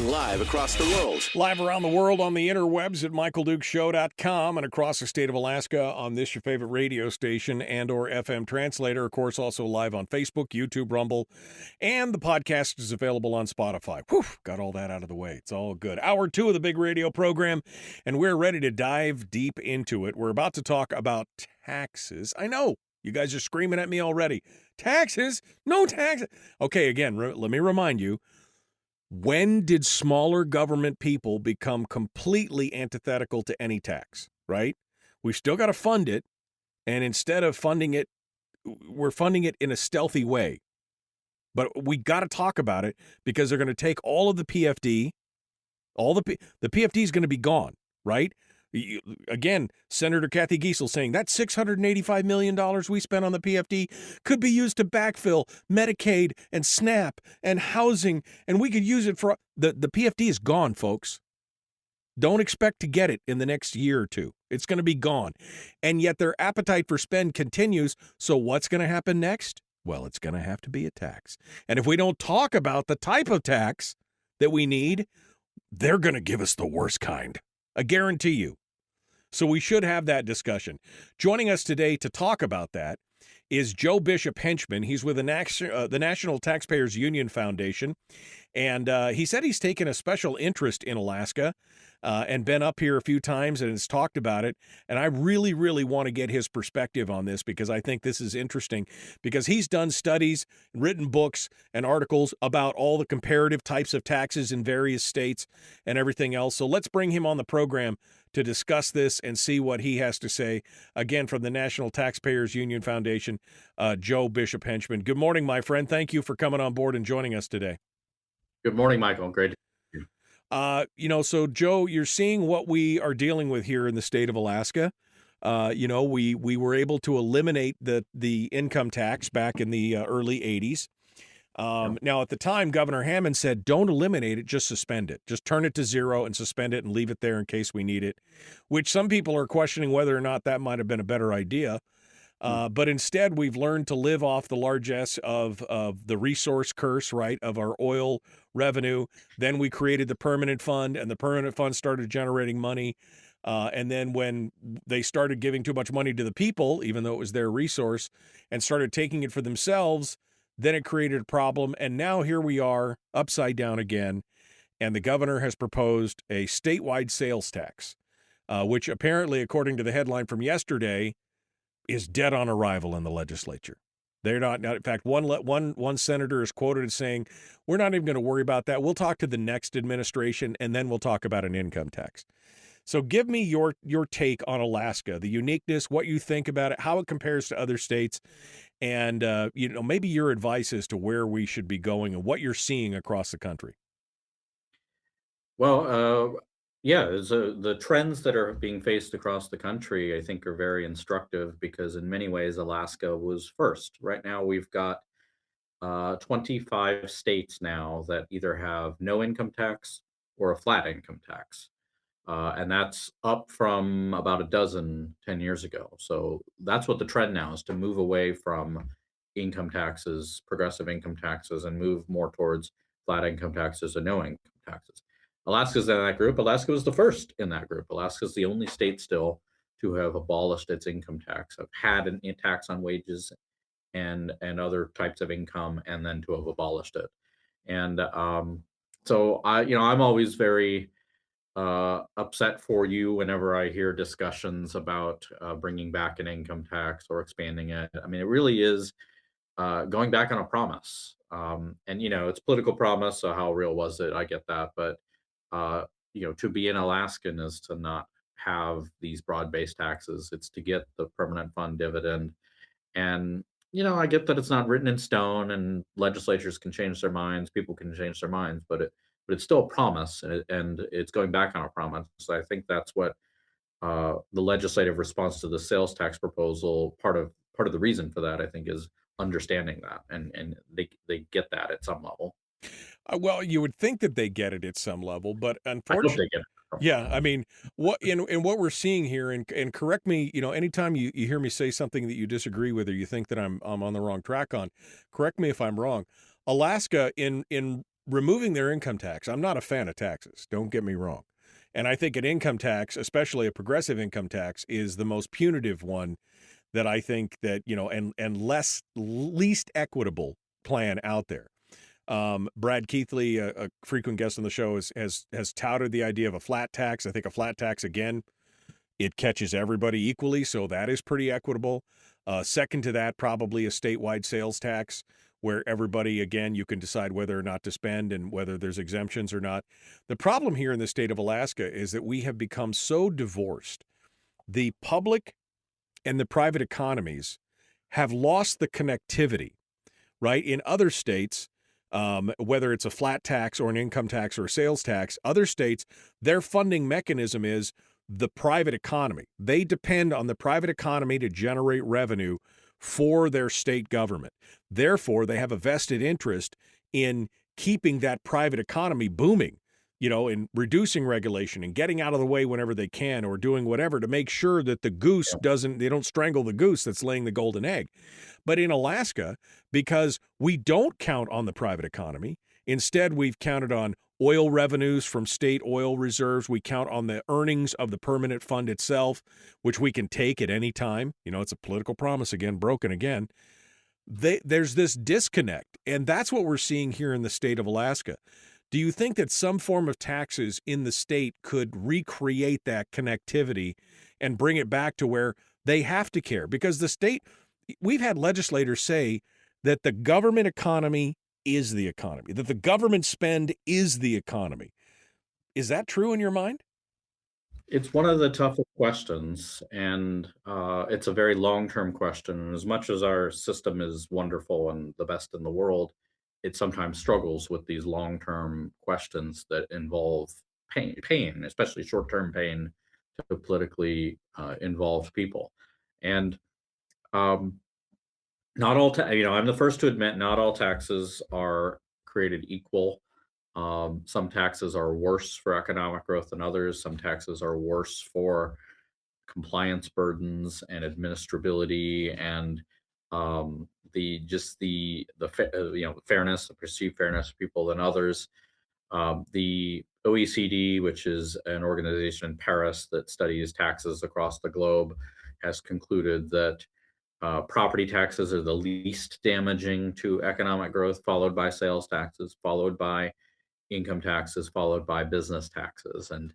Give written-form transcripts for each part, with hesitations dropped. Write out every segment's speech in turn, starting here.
live across the world. Live around the world on the interwebs at MichaelDukesShow.com and across the state of Alaska on this, your favorite radio station and or FM translator. Of course, also live on Facebook, YouTube, Rumble, and the podcast is available on Spotify. Whew, got all that out of the way. It's all good. Hour 2 of the big radio program, and we're ready to dive deep into it. We're about to talk about taxes. I know. You guys are screaming at me already. Taxes? No taxes. Okay, again, let me remind you. When did smaller government people become completely antithetical to any tax, right? We've still got to fund it, and instead of funding it, we're funding it in a stealthy way. But we got to talk about it because they're going to take all of the PFD, the PFD is going to be gone, right? Again, Senator Kathy Giessel saying that $685 million we spent on the PFD could be used to backfill Medicaid and SNAP and housing, and we could use it for the PFD is gone, folks. Don't expect to get it in the next year or two. It's going to be gone. And yet their appetite for spend continues. So what's going to happen next? Well, it's going to have to be a tax. And if we don't talk about the type of tax that we need, they're going to give us the worst kind. I guarantee you. So we should have that discussion. Joining us today to talk about that is Joe Bishop-Henchman. He's with the National Taxpayers Union Foundation, and he said he's taken a special interest in Alaska and been up here a few times and has talked about it. And I really, really want to get his perspective on this because I think this is interesting because he's done studies, written books, and articles about all the comparative types of taxes in various states and everything else. So let's bring him on the program to discuss this and see what he has to say. Again, from the National Taxpayers Union Foundation, Joe Bishop-Henchman. Good morning, my friend. Thank you for coming on board and joining us today. Good morning, Michael. Great to be here. So Joe, you're seeing what we are dealing with here in the state of Alaska. We were able to eliminate the income tax back in the early 80s. Now, at the time, Governor Hammond said, don't eliminate it, just suspend it. Just turn it to zero and suspend it and leave it there in case we need it, which some people are questioning whether or not that might have been a better idea. But instead, we've learned to live off the largesse of the resource curse, right, of our oil revenue. Then we created the permanent fund, and the permanent fund started generating money. And then when they started giving too much money to the people, even though it was their resource, and started taking it for themselves, then it created a problem, and now here we are, upside down again, and the governor has proposed a statewide sales tax, which apparently, according to the headline from yesterday, is dead on arrival in the legislature. They're not in fact, one senator is quoted as saying, we're not even going to worry about that. We'll talk to the next administration, and then we'll talk about an income tax. So give me your take on Alaska, the uniqueness, what you think about it, how it compares to other states, and maybe your advice as to where we should be going and what you're seeing across the country. Well, the trends that are being faced across the country, I think, are very instructive because in many ways, Alaska was first. Right now, we've got 25 states now that either have no income tax or a flat income tax. And that's up from about a dozen 10 years ago. So that's what the trend now is, to move away from income taxes, progressive income taxes, and move more towards flat income taxes and no income taxes. Alaska's in that group. Alaska was the first in that group. Alaska's the only state still to have abolished its income tax, have had a tax on wages and other types of income, and then to have abolished it. And so I'm always very upset for you whenever I hear discussions about bringing back an income tax or expanding it. I mean, it really is going back on a promise. And it's political promise, so how real was it? I get that. But, to be an Alaskan is to not have these broad-based taxes. It's to get the permanent fund dividend. And, I get that it's not written in stone and legislatures can change their minds, people can change their minds, but it's still a promise, and it's going back on a promise. So I think that's what the legislative response to the sales tax proposal, part of the reason for that, I think, is understanding that, and they get that at some level. Well, you would think that they get it at some level, but I hope unfortunately, they get it. yeah, I mean, what we're seeing here, and correct me, anytime you hear me say something that you disagree with or you think that I'm on the wrong track on, correct me if I'm wrong. Alaska in removing their income tax. I'm not a fan of taxes. Don't get me wrong. And I think an income tax, especially a progressive income tax, is the most punitive one that I think that, and least equitable plan out there. Brad Keithley, a frequent guest on the show, has touted the idea of a flat tax. I think a flat tax, again, it catches everybody equally, so that is pretty equitable. Second to that, probably a statewide sales tax where everybody, again, you can decide whether or not to spend and whether there's exemptions or not. The problem here in the state of Alaska is that we have become so divorced. The public and the private economies have lost the connectivity, right? In other states, whether it's a flat tax or an income tax or a sales tax, other states, their funding mechanism is the private economy. They depend on the private economy to generate revenue for their state government. Therefore, they have a vested interest in keeping that private economy booming, in reducing regulation and getting out of the way whenever they can, or doing whatever to make sure that the goose they don't strangle the goose that's laying the golden egg. But in Alaska, because we don't count on the private economy, instead we've counted on oil revenues from state oil reserves. We count on the earnings of the permanent fund itself, which we can take at any time. It's a political promise again, broken again. There's this disconnect, and that's what we're seeing here in the state of Alaska. Do you think that some form of taxes in the state could recreate that connectivity and bring it back to where they have to care? Because the state, we've had legislators say that the government economy is the economy, that the government spend is the economy. Is that true in your mind? It's one of the toughest questions, and it's a very long-term question. And as much as our system is wonderful and the best in the world, it sometimes struggles with these long-term questions that involve pain, especially short-term pain to politically involved people. And um, not all, I'm the first to admit not all taxes are created equal. Some taxes are worse for economic growth than others. Some taxes are worse for compliance burdens and administrability and fairness, the perceived fairness of people than others. The OECD, which is an organization in Paris that studies taxes across the globe, has concluded that property taxes are the least damaging to economic growth, followed by sales taxes, followed by income taxes, followed by business taxes. And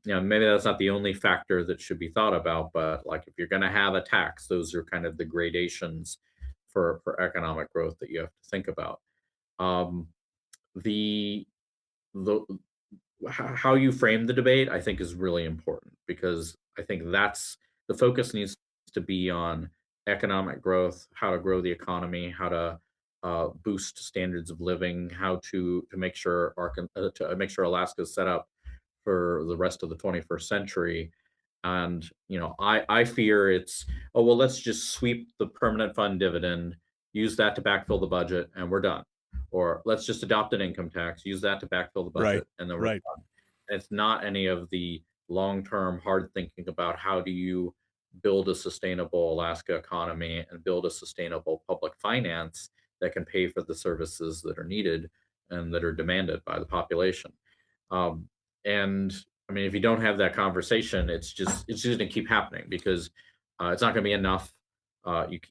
maybe that's not the only factor that should be thought about, but like if you're going to have a tax, those are kind of the gradations for economic growth that you have to think about. Um, the the how you frame the debate, I think, is really important because I think that's the focus needs to be on economic growth, how to grow the economy, how to boost standards of living, how to make sure to make sure Alaska is set up for the rest of the 21st century. And I fear it's, oh well, let's just sweep the permanent fund dividend, use that to backfill the budget, and we're done. Or let's just adopt an income tax, use that to backfill the Right, budget, and then we're right. done. It's not any of the long-term hard thinking about how do you build a sustainable Alaska economy and build a sustainable public finance that can pay for the services that are needed and that are demanded by the population. Um, and I mean, if you don't have that conversation, it's just going to keep happening because it's not going to be enough. If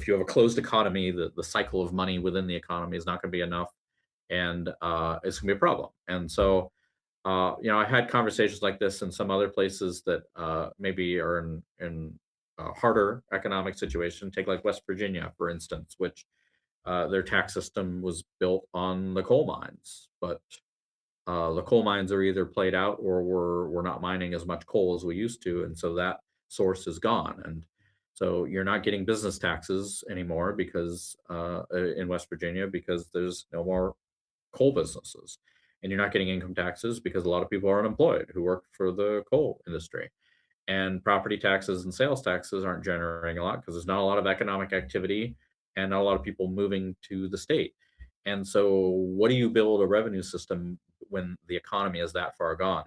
you have a closed economy, the cycle of money within the economy is not going to be enough, and it's going to be a problem. And so, I had conversations like this in some other places that maybe are in a harder economic situation. Take like West Virginia, for instance, which their tax system was built on the coal mines, but the coal mines are either played out or we're not mining as much coal as we used to, and so that source is gone. And so you're not getting business taxes anymore because in West Virginia because there's no more coal businesses, and you're not getting income taxes because a lot of people are unemployed who work for the coal industry. And property taxes and sales taxes aren't generating a lot because there's not a lot of economic activity and not a lot of people moving to the state. And so, what do you build a revenue system when the economy is that far gone?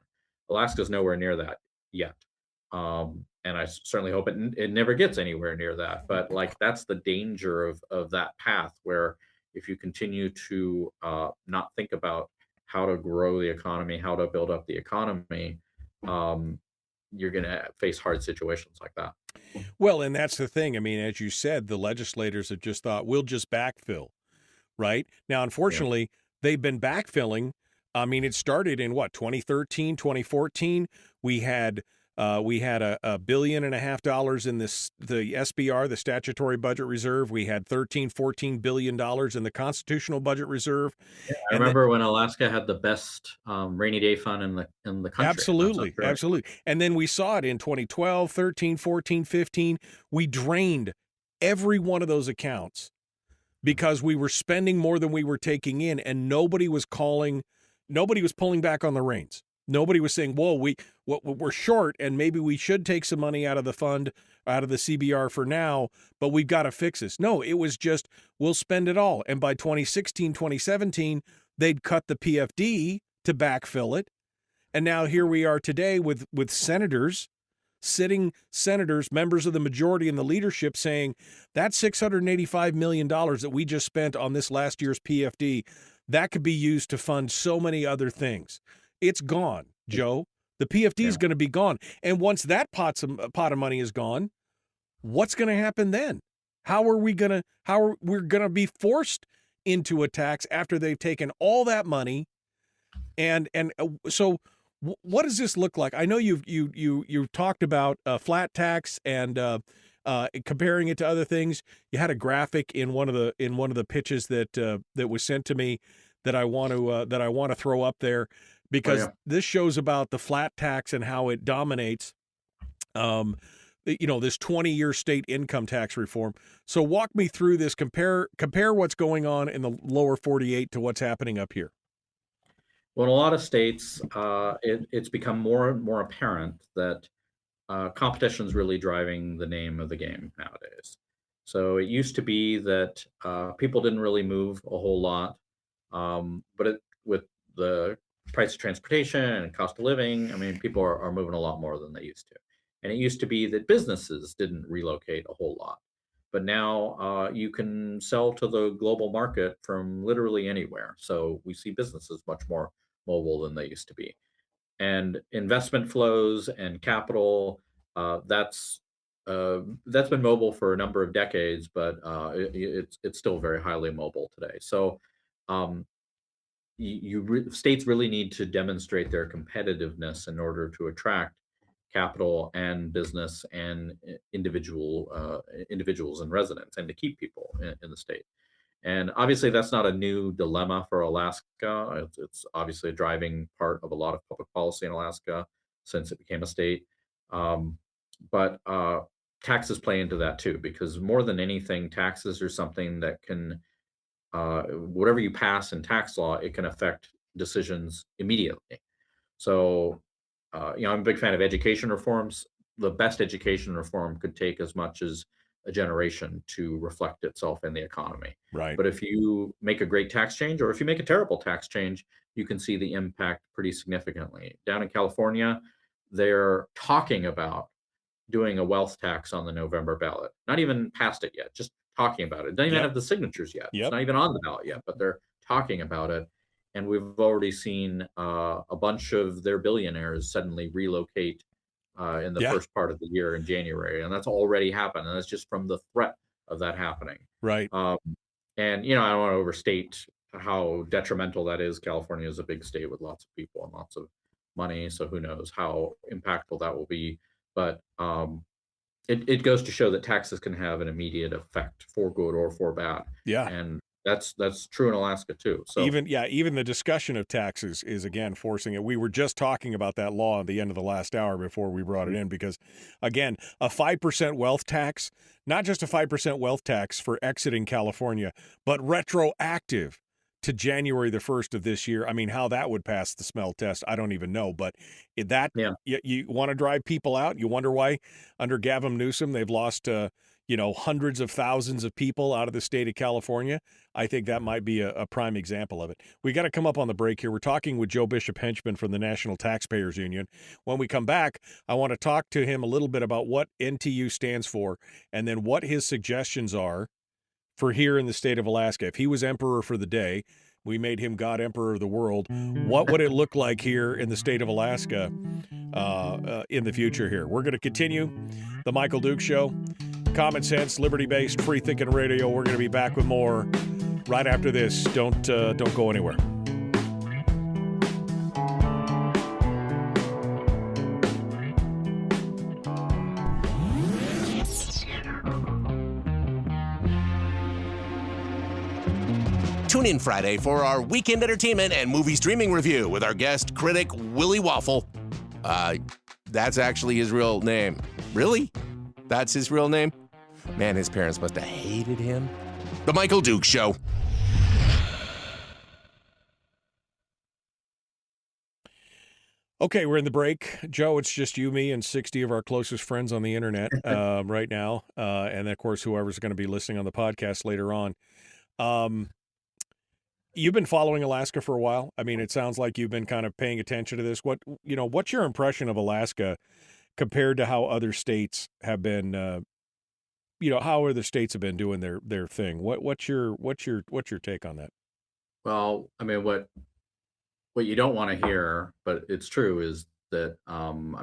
Alaska's nowhere near that yet. And I certainly hope it never gets anywhere near that. But like that's the danger of that path where if you continue to not think about how to grow the economy, how to build up the economy, um, you're going to face hard situations like that. Well, and that's the thing. I mean, as you said, the legislators have just thought we'll just backfill, right? Now, Yeah. unfortunately, they've been backfilling. I mean, it started in what, 2013, 2014. We had a $1.5 billion in the SBR, the statutory budget reserve. We had 13, $14 billion in the constitutional budget reserve. I And remember when Alaska had the best rainy day fund in the country. That's absolutely, right. absolutely. And then we saw it in 2012, 13, 14, 15. We drained every one of those accounts because we were spending more than we were taking in, and nobody was pulling back on the reins. Nobody was saying, whoa, we're short, and maybe we should take some money out of the fund, out of the CBR for now, but we've got to fix this. No, it was just, we'll spend it all. And by 2016, 2017, they'd cut the PFD to backfill it. And now here we are today with sitting senators, members of the majority and the leadership saying that $685 million that we just spent on this last year's PFD, that could be used to fund so many other things. It's gone, Joe. The PFD is going to be gone. And once that pot of money is gone, what's going to happen then? How are we going to be forced into a tax after they've taken all that money? So what does this look like? I know you talked about flat tax and comparing it to other things. You had a graphic in one of the pitches that was sent to me that I want to throw up there because this shows about the flat tax and how it dominates. This 20-year state income tax reform. So walk me through this. Compare what's going on in the lower 48 to what's happening up here. Well, in a lot of states, it's become more and more apparent that competition is really driving the name of the game nowadays. So it used to be that people didn't really move a whole lot, but with the price of transportation and cost of living, I mean, people are moving a lot more than they used to. And it used to be that businesses didn't relocate a whole lot. But now you can sell to the global market from literally anywhere. So we see businesses much more mobile than they used to be. And investment flows and capital, that's been mobile for a number of decades, but it's still very highly mobile today. So um, states really need to demonstrate their competitiveness in order to attract capital and business and individuals and residents, and to keep people in the state. And obviously, that's not a new dilemma for Alaska. It's obviously a driving part of a lot of public policy in Alaska since it became a state. Um, but taxes play into that too, because more than anything, taxes are something that can, whatever you pass in tax law, it can affect decisions immediately. So, I'm a big fan of education reforms. The best education reform could take as much as a generation to reflect itself in the economy. Right. But if you make a great tax change, or if you make a terrible tax change, you can see the impact pretty significantly. Down in California, they're talking about doing a wealth tax on the November ballot. Not even passed it yet, just talking about it. Don't even have the signatures yet. It's not even on the ballot yet, but they're talking about it. And we've already seen a bunch of their billionaires suddenly relocate in the first part of the year in January, and that's already happened. And that's just from the threat of that happening. Right. And I don't want to overstate how detrimental that is. California is a big state with lots of people and lots of money, so who knows how impactful that will be. But it goes to show that taxes can have an immediate effect for good or for bad. Yeah. And that's true in Alaska too. So even the discussion of taxes is again forcing it. We were just talking about that law at the end of the last hour before we brought it in, because again, a 5% wealth tax, not just a 5% wealth tax for exiting California, but retroactive to January the 1st of this year. I mean, how that would pass the smell test, I don't even know. But you want to drive people out. You wonder why under Gavin Newsom they've lost hundreds of thousands of people out of the state of California. I think that might be a prime example of it. We got to come up on the break here. We're talking with Joe Bishop-Henchman from the National Taxpayers Union. When we come back, I want to talk to him a little bit about what NTU stands for and then what his suggestions are for here in the state of Alaska. If he was emperor for the day, we made him God Emperor of the world. What would it look like here in the state of Alaska in the future here? We're going to continue the Michael Duke Show. Common sense, liberty-based, free-thinking radio. We're going to be back with more right after this. Don't go anywhere. Tune in Friday for our weekend entertainment and movie streaming review with our guest critic, Willie Waffle. That's actually his real name. Really? That's his real name? Man, his parents must have hated him. The Michael Duke Show. Okay, we're in the break. Joe, it's just you, me, and 60 of our closest friends on the internet right now. And, of course, whoever's going to be listening on the podcast later on. You've been following Alaska for a while. I mean, it sounds like you've been kind of paying attention to this. What's your impression of Alaska compared to how other states have been, how other states have been doing their thing? What's your take on that? Well, I mean, what you don't want to hear, but it's true, is that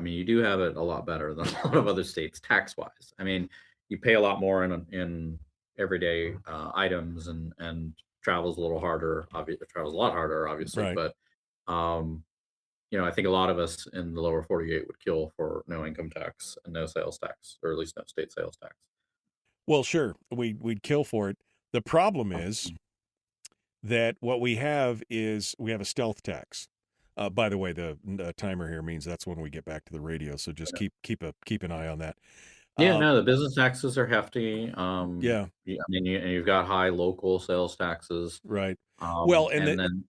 you do have it a lot better than a lot of other states tax-wise. I mean, you pay a lot more in everyday items, and travel's a little harder. Obviously, travels a lot harder, obviously, Right. but I think a lot of us in the lower 48 would kill for no income tax and no sales tax, or at least no state sales tax. Well, sure, we'd kill for it. The problem is that what we have is we have a stealth tax. By the way, the timer here means that's when we get back to the radio. So just keep an eye on that. Yeah, no, the business taxes are hefty. Yeah. I mean, you've got high local sales taxes, Right. Well, and then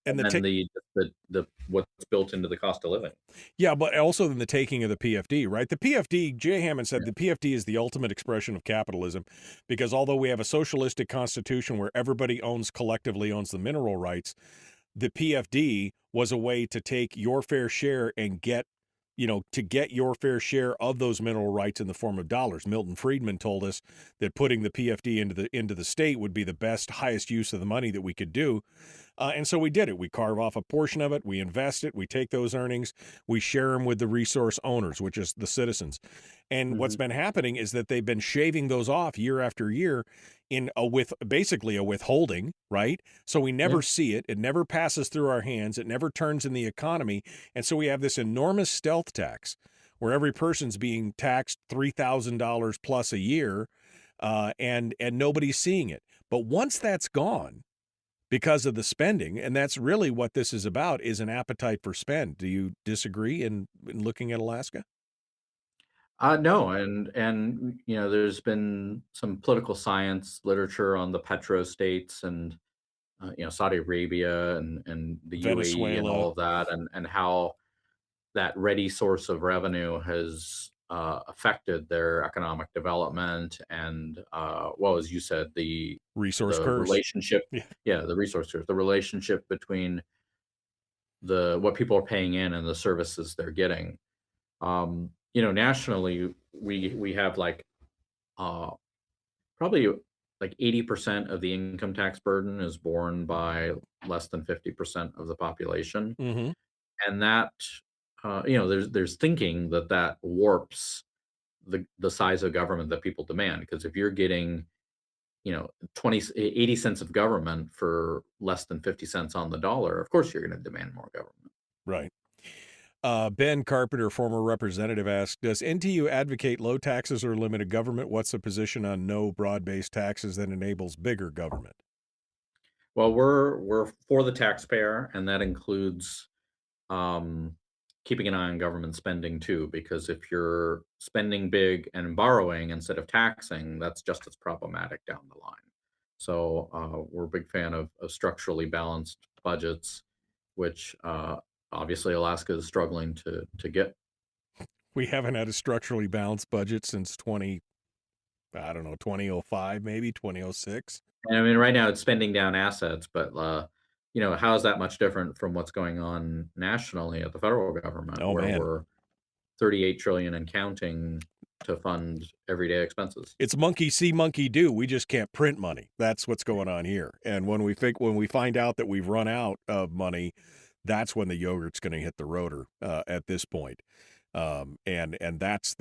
what's built into the cost of living. Yeah, but also in the taking of the PFD, right? The PFD, Jay Hammond said the PFD is the ultimate expression of capitalism, because although we have a socialistic constitution where everybody collectively owns the mineral rights, the PFD was a way to take your fair share and get your fair share of those mineral rights in the form of dollars. Milton Friedman told us that putting the PFD into the state would be the best, highest use of the money that we could do. And so we did it. We carve off a portion of it. We invest it. We take those earnings. We share them with the resource owners, which is the citizens. And what's been happening is that they've been shaving those off year after year with basically a withholding, right? So we never see it. It never passes through our hands. It never turns in the economy. And so we have this enormous stealth tax where every person's being taxed $3,000 plus a year, and nobody's seeing it. But once that's gone, because of the spending, and that's really what this is about, is an appetite for spend. Do you disagree in looking at Alaska? No, and there's been some political science literature on the petrostates and Saudi Arabia and the UAE and all of that, and how that ready source of revenue has affected their economic development and, well, as you said, the resource curse. Relationship, yeah, the resource curse, the relationship between what people are paying in and the services they're getting. Nationally, we have probably 80% of the income tax burden is borne by less than 50% of the population, and that there's thinking that warps the size of government that people demand, because if you're getting 80 cents of government for less than 50 cents on the dollar, of course you're going to demand more government. Right. Ben Carpenter, former representative, asked, does NTU advocate low taxes or limited government? What's the position on no broad-based taxes that enables bigger government? Well, we're for the taxpayer, and that includes keeping an eye on government spending too, because if you're spending big and borrowing instead of taxing, that's just as problematic down the line. So we're a big fan of structurally balanced budgets, which obviously Alaska is struggling to get. We haven't had a structurally balanced budget since 2005, maybe 2006. And I mean, right now it's spending down assets, but how is that much different from what's going on nationally at the federal government, where we're 38 trillion and counting to fund everyday expenses. It's monkey see, monkey do. We just can't print money. That's what's going on here. And when we find out that we've run out of money, that's when the yogurt's going to hit the rotor at this point. And that's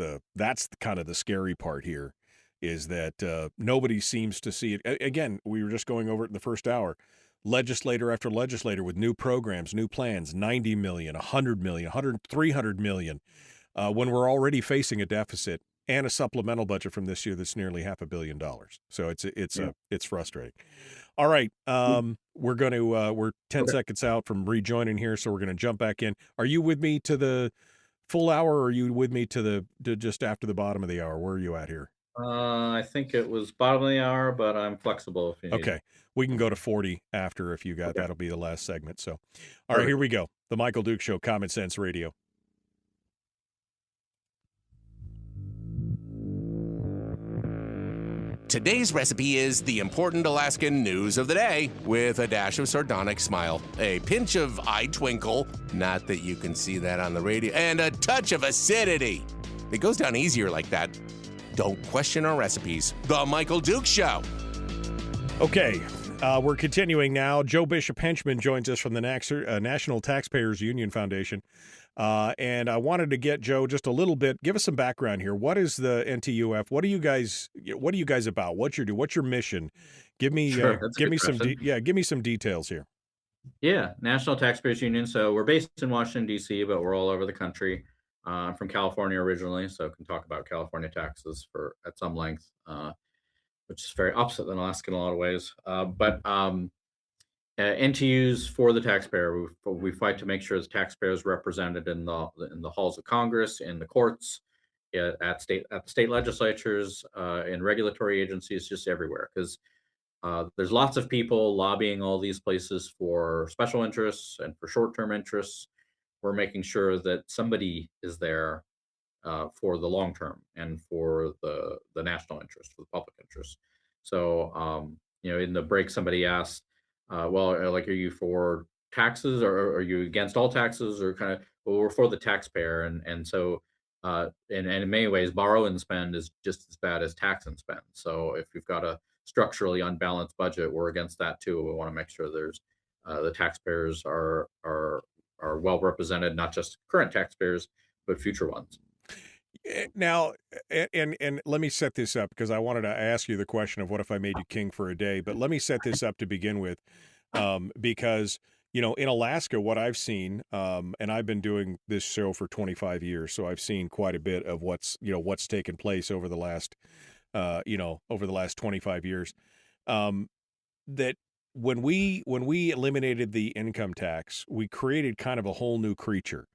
kind of the scary part here, is that nobody seems to see it. Again, we were just going over it in the first hour. Legislator after legislator with new programs, new plans, 90 million, 100 million, 100, 300 million, when we're already facing a deficit and a supplemental budget from this year that's nearly $500 million. So it's frustrating. All right, we're 10 Okay. seconds out from rejoining here, so we're going to jump back in. Are you with me to the full hour, or are you with me to just after the bottom of the hour? Where are you at here? I think it was bottom of the hour, but I'm flexible if you need. Okay, we can go to 40 after if you got. Okay. That'll be the last segment. So, all right, here we go. The Michael Duke Show, Common Sense Radio. Today's recipe is the important Alaskan news of the day with a dash of sardonic smile, a pinch of eye twinkle, not that you can see that on the radio, and a touch of acidity. It goes down easier like that. Don't question our recipes. The Michael Duke Show. Okay, we're continuing now. Joe Bishop-Henchman joins us from the National Taxpayers Union Foundation. And I wanted to get Joe just a little bit. Give us some background here. What is the NTUF? What are you guys about? What's your mission? Give me some details here. Yeah, National Taxpayers Union. So we're based in Washington, D.C., but we're all over the country. I'm from California originally, so I can talk about California taxes at some length, which is very opposite than Alaska in a lot of ways. But NTUs for the taxpayer. We fight to make sure the taxpayer is represented in the halls of Congress, in the courts, at state legislatures, in regulatory agencies, just everywhere. Because there's lots of people lobbying all these places for special interests and for short-term interests. We're making sure that somebody is there for the long term and for the national interest, for the public interest. So, in the break, somebody asked, are you for taxes, or are you against all taxes, or kind of, well, we're for the taxpayer. And so, and in many ways, borrow and spend is just as bad as tax and spend. So if you've got a structurally unbalanced budget, we're against that too. We want to make sure the taxpayers are well represented, not just current taxpayers, but future ones. Now, and let me set this up, because I wanted to ask you the question of what if I made you king for a day, but let me set this up to begin with, because, in Alaska, what I've seen, and I've been doing this show for 25 years, so I've seen quite a bit of what's taken place over the last 25 years, that when we eliminated the income tax, we created kind of a whole new creature.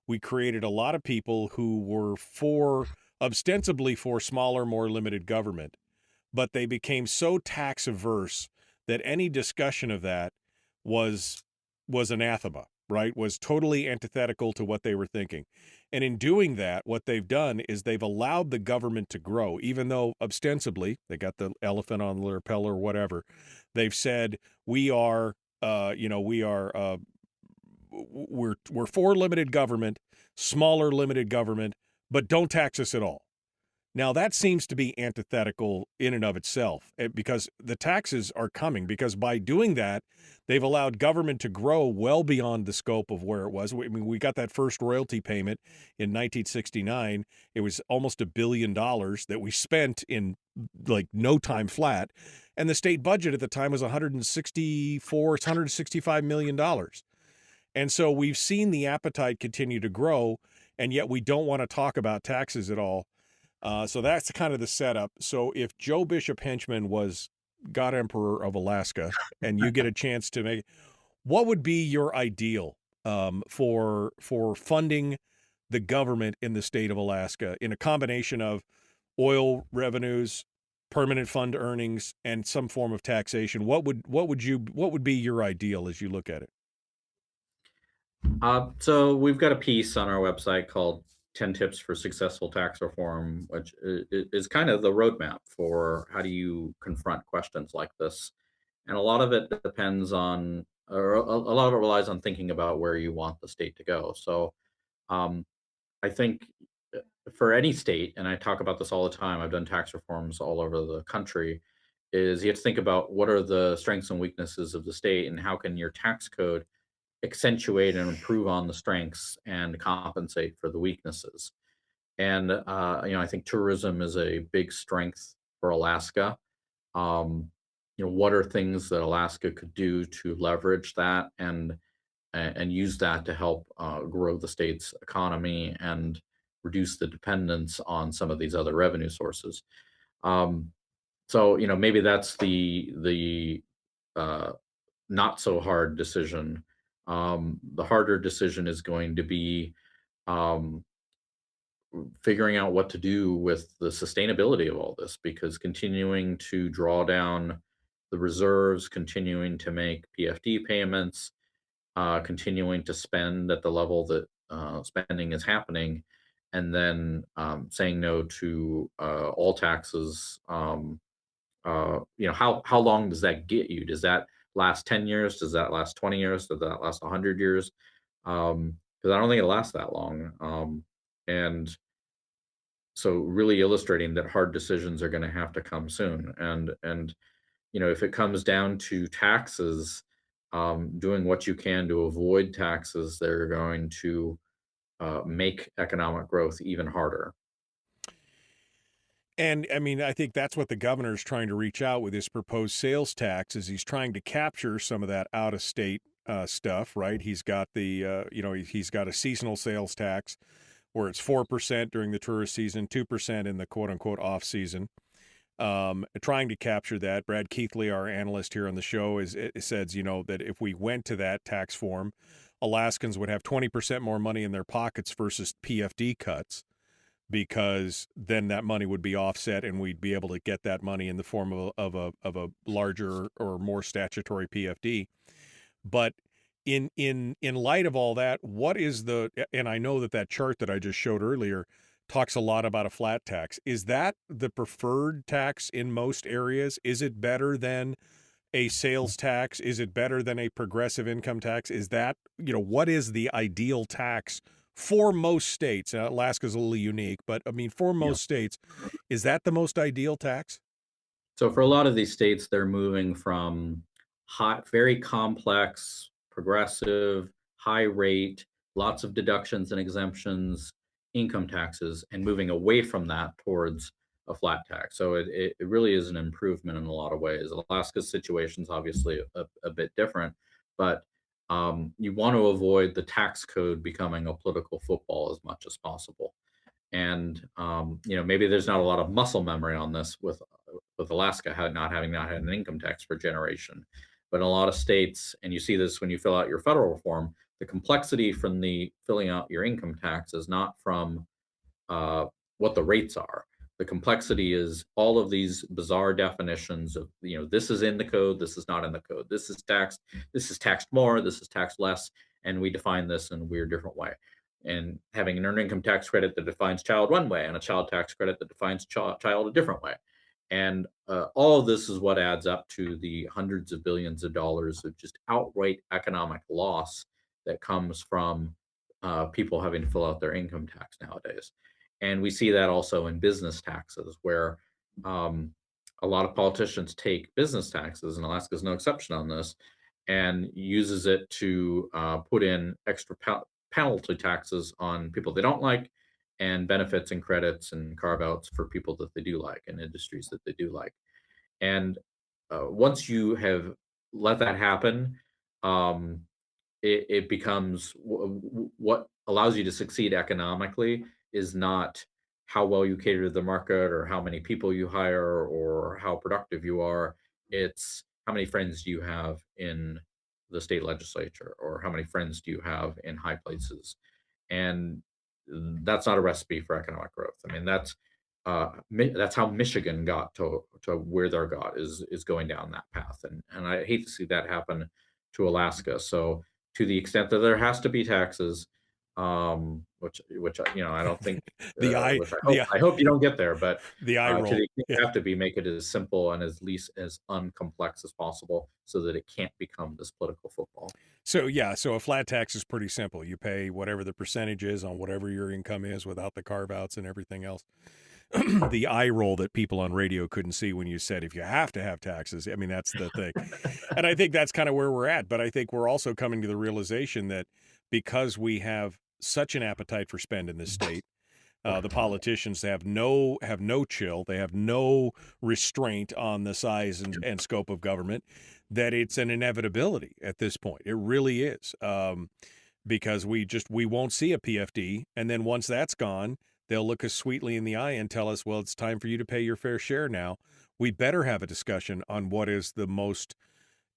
We created a lot of people who were ostensibly for smaller, more limited government, but they became so tax averse that any discussion of that was anathema, right? Was totally antithetical to what they were thinking. And in doing that, what they've done is they've allowed the government to grow, even though ostensibly they got the elephant on their lapel or whatever. They've said, we're for limited government, smaller limited government, but don't tax us at all. Now, that seems to be antithetical in and of itself, because the taxes are coming, because by doing that, they've allowed government to grow well beyond the scope of where it was. We got that first royalty payment in 1969. It was almost $1 billion that we spent in like no time flat. And the state budget at the time was $165 million. And so we've seen the appetite continue to grow, and yet we don't want to talk about taxes at all. So that's kind of the setup. So if Joe Bishop-Henchman was God Emperor of Alaska, and you get a chance to make, what would be your ideal for funding the government in the state of Alaska in a combination of oil revenues, permanent fund earnings, and some form of taxation? What would be your ideal as you look at it? So we've got a piece on our website called 10 Tips for Successful Tax Reform, which is kind of the roadmap for how do you confront questions like this. And a lot of it depends on, or a lot of it relies on thinking about where you want the state to go. So I think for any state, and I talk about this all the time, I've done tax reforms all over the country, is you have to think about what are the strengths and weaknesses of the state and how can your tax code accentuate and improve on the strengths and compensate for the weaknesses. And I think tourism is a big strength for Alaska. Um, what are things that Alaska could do to leverage that and use that to help grow the state's economy and reduce the dependence on some of these other revenue sources. Um, so maybe that's the uh, not so hard decision. The harder decision is going to be um, figuring out what to do with the sustainability of all this, because continuing to draw down the reserves, continuing to make PFD payments, continuing to spend at the level that spending is happening, and then saying no to all taxes. How long does that get you? Does that last 10 years? Does that last 20 years? Does that last 100 years? Because I don't think it lasts that long. And so really illustrating that hard decisions are going to have to come soon. And if it comes down to taxes, doing what you can to avoid taxes that are going to make economic growth even harder. And I mean, I think that's what the governor's trying to reach out with his proposed sales tax, is he's trying to capture some of that out of state stuff, right? He's got he's got a seasonal sales tax where it's 4% during the tourist season, 2% in the quote unquote off season. Trying to capture that. Brad Keithley, our analyst here on the show, says, that if we went to that tax form, Alaskans would have 20% more money in their pockets versus PFD cuts, because then that money would be offset and we'd be able to get that money in the form of a larger or more statutory PFD. But in light of all that, what is and I know that chart that I just showed earlier talks a lot about a flat tax. Is that the preferred tax in most areas? Is it better than a sales tax? Is it better than a progressive income tax? Is that, what is the ideal tax for most states? Alaska's a little unique, but I mean, for most states, is that the most ideal tax? So for a lot of these states, they're moving from very complex, progressive, high rate, lots of deductions and exemptions, income taxes, and moving away from that towards a flat tax. So it really is an improvement in a lot of ways. Alaska's situation is obviously a bit different, but you want to avoid the tax code becoming a political football as much as possible. And maybe there's not a lot of muscle memory on this with Alaska not having had an income tax for a generation, but in a lot of states, and you see this when you fill out your federal reform, the complexity from the filling out your income tax is not from what the rates are. The complexity is all of these bizarre definitions of, this is in the code, this is not in the code, this is taxed more, this is taxed less, and we define this in a weird different way. And having an earned income tax credit that defines child one way and a child tax credit that defines child a different way. And all of this is what adds up to the hundreds of billions of dollars of just outright economic loss that comes from people having to fill out their income tax nowadays. And we see that also in business taxes, where a lot of politicians take business taxes, and Alaska is no exception on this, and uses it to put in extra penalty taxes on people they don't like, and benefits and credits and carve outs for people that they do like and industries that they do like. And once you have let that happen, um, it becomes what allows you to succeed economically is not how well you cater to the market or how many people you hire or how productive you are. It's how many friends do you have in the state legislature or how many friends do you have in high places. And that's not a recipe for economic growth. I mean, that's how Michigan got to where they're got is going down that path. And I hate to see that happen to Alaska. So to the extent that there has to be taxes, which I don't think, The eye, which the I hope you don't get there, but the eye to roll. the extent Yeah. you have to be, make it as simple and as least as uncomplex as possible, so that it can't become this political football. So yeah, so a flat tax is pretty simple. You pay whatever the percentage is on whatever your income is without the carve outs and everything else. The eye roll that people on radio couldn't see when you said if you have to have taxes. I mean, that's the thing. And I think that's kind of where we're at. But I think we're also coming to the realization that because we have such an appetite for spend in this state, the politicians have no chill. They have no restraint on the size and scope of government. That it's an inevitability at this point. It really is, because we won't see a PFD, and then once that's gone, they'll look us sweetly in the eye and tell us, well, it's time for you to pay your fair share now. We better have a discussion on what is the most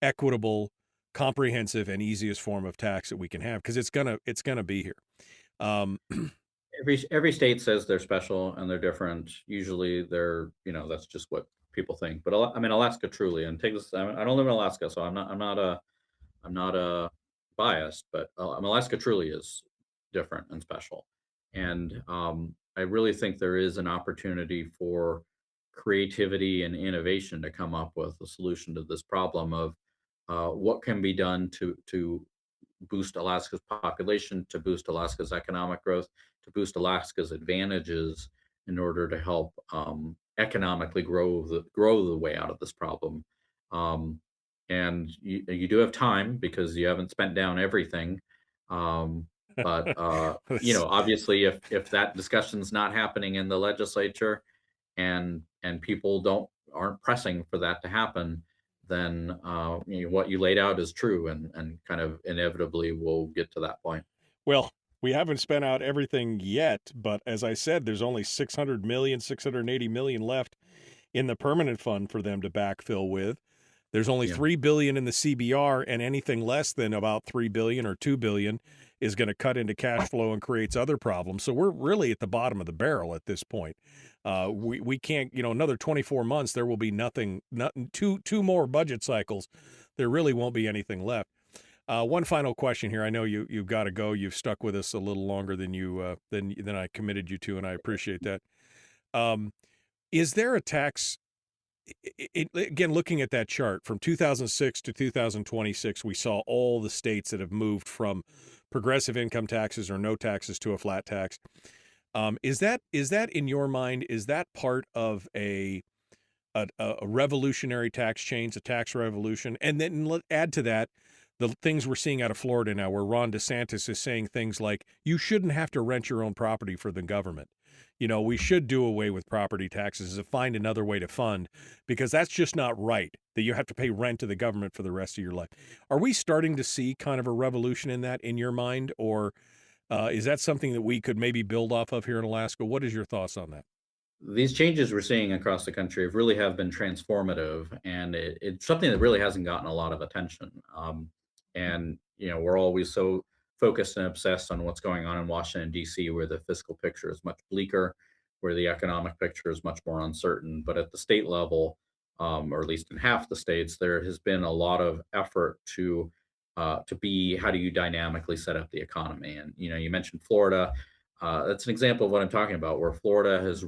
equitable, comprehensive, and easiest form of tax that we can have, because it's gonna be here. Every state says they're special and they're different. Usually they're, that's just what people think. But I mean, Alaska truly, and take this. I don't live in Alaska, so I'm not biased, but Alaska truly is different and special. And I really think there is an opportunity for creativity and innovation to come up with a solution to this problem of what can be done to boost Alaska's population, to boost Alaska's economic growth, to boost Alaska's advantages in order to help economically grow the way out of this problem. Um, and you do have time because you haven't spent down everything. But obviously, if that discussion's not happening in the legislature, and people aren't pressing for that to happen, then what you laid out is true, and kind of inevitably we'll get to that point. Well, we haven't spent out everything yet, but as I said, there's only 680 million left in the permanent fund for them to backfill with. There's only $3 billion in the CBR, and anything less than about $3 billion or $2 billion is going to cut into cash flow and creates other problems. So we're really at the bottom of the barrel at this point. We can't, another 24 months, there will be nothing, two more budget cycles. There really won't be anything left. One final question here. I know you've got to go. You've stuck with us a little longer than than I committed you to, and I appreciate that. Is there a tax? Again, looking at that chart from 2006 to 2026, we saw all the states that have moved from progressive income taxes or no taxes to a flat tax. Is that in your mind? Is that part of a revolutionary tax change, a tax revolution? And then add to that the things we're seeing out of Florida now, where Ron DeSantis is saying things like, you shouldn't have to rent your own property for the government. We should do away with property taxes and find another way to fund, because that's just not right, that you have to pay rent to the government for the rest of your life. Are we starting to see kind of a revolution in that in your mind, or is that something that we could maybe build off of here in Alaska? What is your thoughts on that? These changes we're seeing across the country have been transformative, and it's something that really hasn't gotten a lot of attention. And we're always so focused and obsessed on what's going on in Washington, D.C., where the fiscal picture is much bleaker, where the economic picture is much more uncertain. But at the state level, or at least in half the states, there has been a lot of effort to be, how do you dynamically set up the economy? And you mentioned Florida. That's an example of what I'm talking about, where Florida has